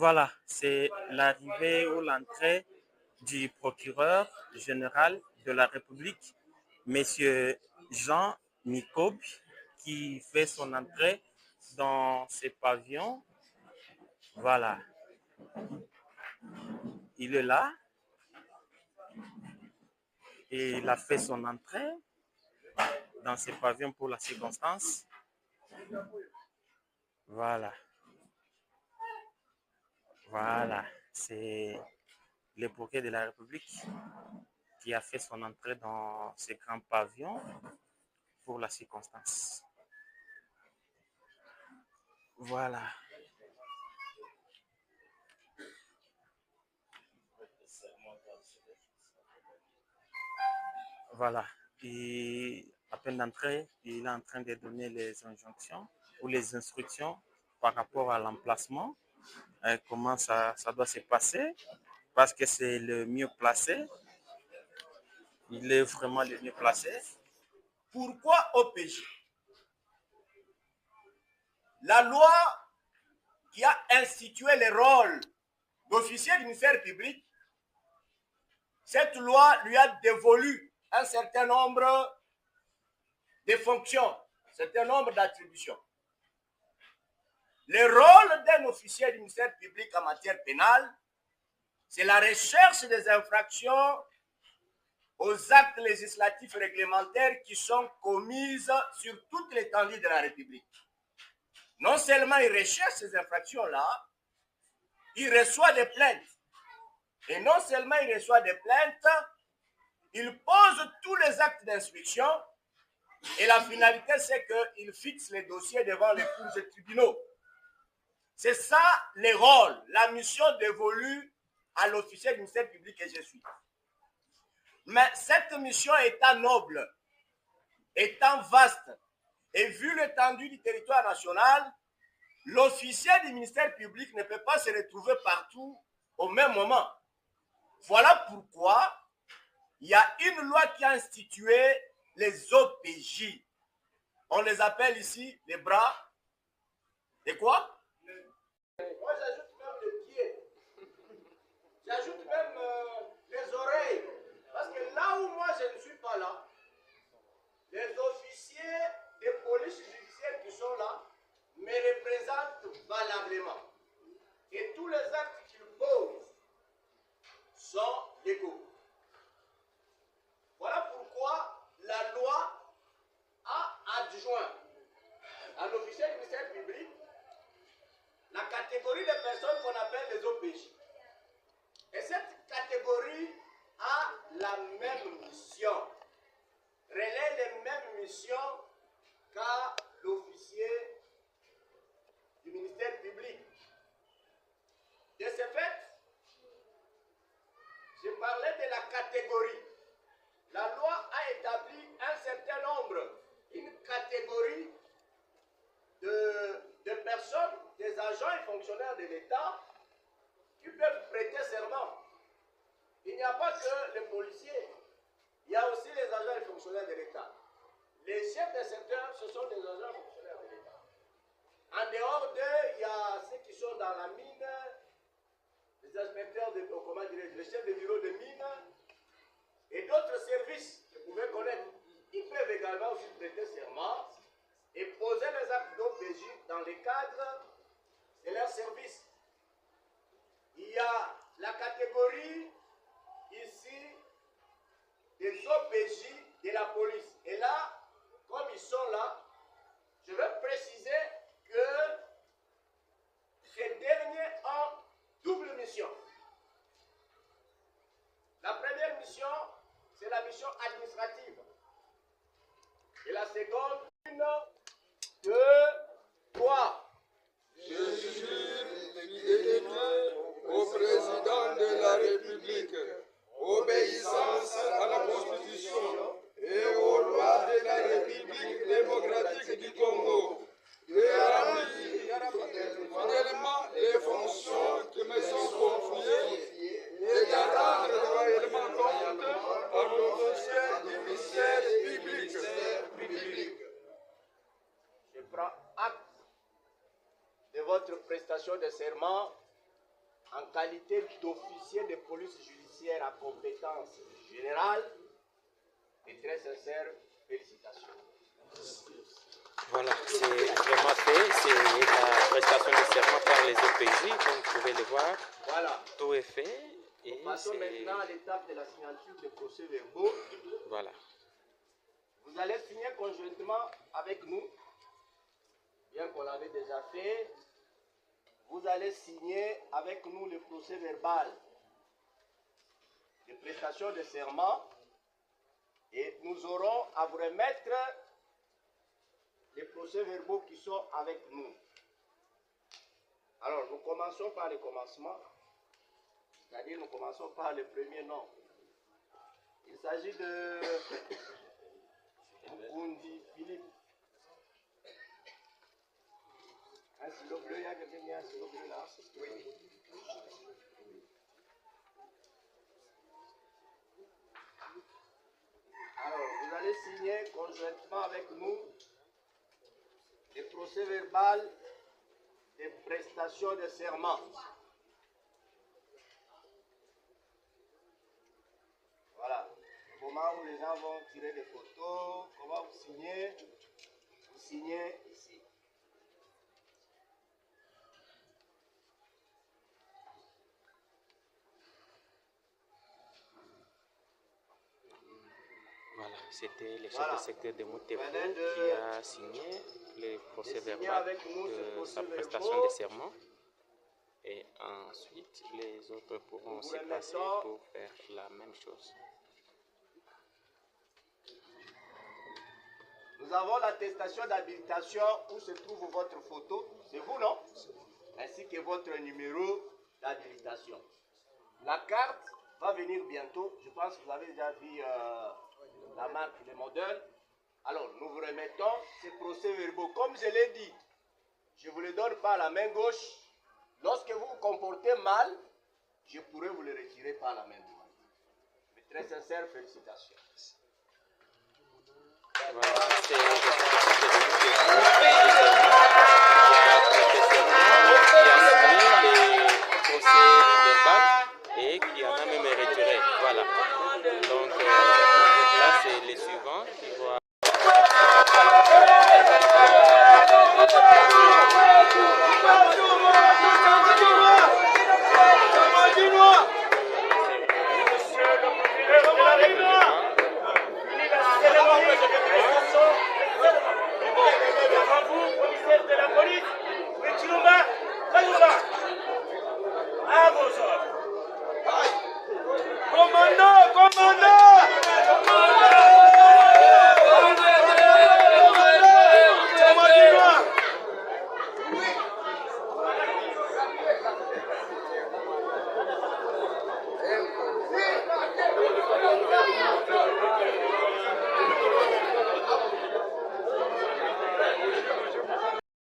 Voilà, c'est l'arrivée ou l'entrée du procureur général de la République, Monsieur Jean Nicob, qui fait son entrée dans ce pavillon. Voilà, il est là et il a fait son entrée dans ce pavillon pour la circonstance. Voilà, voilà, c'est le procureur de la République qui a fait son entrée dans ce grand pavillon pour la circonstance. Voilà. Voilà. Et à peine d'entrée, il est en train de donner les injonctions ou les instructions par rapport à l'emplacement, comment ça doit se passer, parce que c'est le mieux placé. Il est vraiment le mieux placé. Pourquoi OPJ? La loi qui a institué le rôle d'officier du ministère public, cette loi lui a dévolu un certain nombre de fonctions, un certain nombre d'attributions. Le rôle d'un officier du ministère public en matière pénale, c'est la recherche des infractions aux actes législatifs réglementaires qui sont commises sur toute l'étendue de la République. Non seulement il recherche ces infractions-là, il reçoit des plaintes. Et non seulement il reçoit des plaintes, il pose tous les actes d'instruction et la finalité, c'est qu'il fixe les dossiers devant les cours et tribunaux. C'est ça le rôle, la mission dévolue à l'officier du ministère public que je suis. Mais cette mission étant noble, étant vaste, et vu l'étendue du territoire national, l'officier du ministère public ne peut pas se retrouver partout au même moment. Voilà pourquoi il y a une loi qui a institué les OPJ. On les appelle ici les bras. Et quoi? Moi, j'ajoute même les pieds. J'ajoute même les oreilles. Parce que là où moi, je ne suis pas là, les officiers de police judiciaire qui sont là me représentent valablement. Et tous les actes qu'ils posent sont légaux. Voilà pourquoi la loi a adjoint à l'officier du ministère public la catégorie de personnes qu'on appelle les OPJ. Et cette catégorie a la même mission, relaie les mêmes missions qu'à l'officier du ministère public. De ce fait, je parlais de la catégorie. La loi a établi un certain nombre, une catégorie de personnes, des agents et fonctionnaires de l'État qui peuvent prêter serment. Il n'y a pas que les policiers, il y a aussi les agents et fonctionnaires de l'État. Les chefs de secteur, ce sont des agents et fonctionnaires de l'État. En dehors d'eux, il y a ceux qui sont dans la mine, les inspecteurs, comment dirais-je, les chefs de bureau de mine, et d'autres services que vous pouvez connaître. Ils peuvent également aussi prêter serment et poser les actes d'OPJ dans le cadre de leur service. Il y a la catégorie ici des OPJ de la police. Et là, comme ils sont là, je veux préciser que ces derniers ont double mission. La première mission, c'est la mission administrative. Et la seconde, 1, 2, 3. Je jure fidélité au président de la République, obéissance à la Constitution et aux lois de la République démocratique du Congo, de remplir fidèlement les fonctions qui me sont confiées et de rendre loyalement compte à l'officier du ministère public. Je prends acte de votre prestation de serment en qualité d'officier de police judiciaire à compétence générale, et très sincères félicitations. Voilà, c'est vraiment fait, c'est la prestation de serment par les OPJ, comme vous pouvez le voir. Voilà. Tout est fait. Et passons maintenant à l'étape de la signature des procès-verbaux. Voilà. Vous allez signer conjointement avec nous, bien qu'on l'avait déjà fait. Vous allez signer avec nous le procès-verbal de prestation de serment et nous aurons à vous remettre les procès-verbaux qui sont avec nous. Alors, nous commençons par le commencement, c'est-à-dire nous commençons par le premier nom. Il s'agit de Mukundi Philippe. Un stylo bleu, il y a quelqu'un qui a un stylo bleu là? Oui. Alors, vous allez signer conjointement avec nous les procès-verbal des prestations de serment. Voilà. Au moment où les gens vont tirer des photos, comment vous signez? Vous signez ici. Voilà, c'était le chef de secteur de Moutepo qui a signé le procès-verbal de sa prestation de serment. Et ensuite, les autres pourront aussi passer pour faire la même chose. Nous avons l'attestation d'habilitation où se trouve votre photo. C'est vous, non? Ainsi que votre numéro d'habilitation. La carte va venir bientôt. Je pense que vous avez déjà vu la marque, le modèle. Alors, nous vous remettons ces procès-verbaux. Comme je l'ai dit, je ne vous les donne pas à la main gauche. Lorsque vous vous comportez mal, je pourrais vous les retirer par la main droite. Mais très sincères félicitations. Voilà, c'est le procès-verbal et qui en a même retiré. Voilà. Donc là, c'est les suivants qui vont. Commandant!